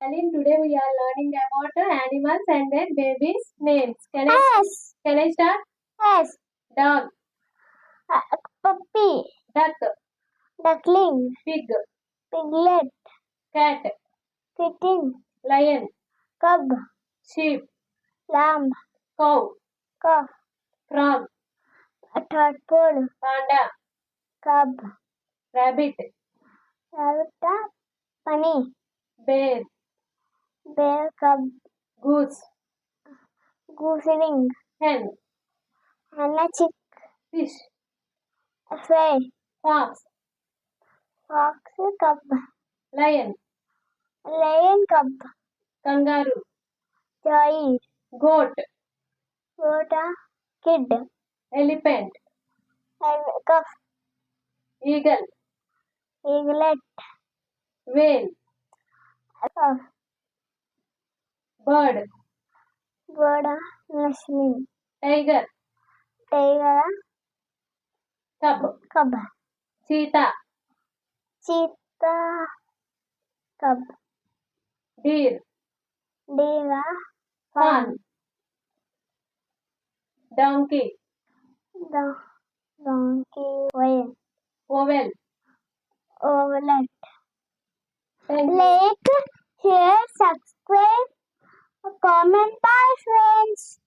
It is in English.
Aline, today we are learning about animals and their babies' names. Yes. Can I start? Yes. Dog, Puppy. duck, Duckling. pig, Piglet. cat, Kitten. lion, Cub. sheep, Lamb. cow, Calf. frog, Tadpole. panda, Cub. rabbit, Rabbit. Bunny. bear, Bear. Cub. goose, Goosling. hen, Henna. Chick. fish, Fay. fox, Fox. Cub. lion, Lion. Cub. kangaroo, Joy. goat, Goat. Kid. elephant, Calf. eagle, Eaglet. whale, Calf. bird, Bird. Nashmin. tiger, Tiger. cub, Cub. cheetah, Cheetah. Cub. deer, Deer. fawn, donkey, The donkey. Whale. owl. Ovelet. Thank you. Like, share, subscribe, comment. Bye, friends.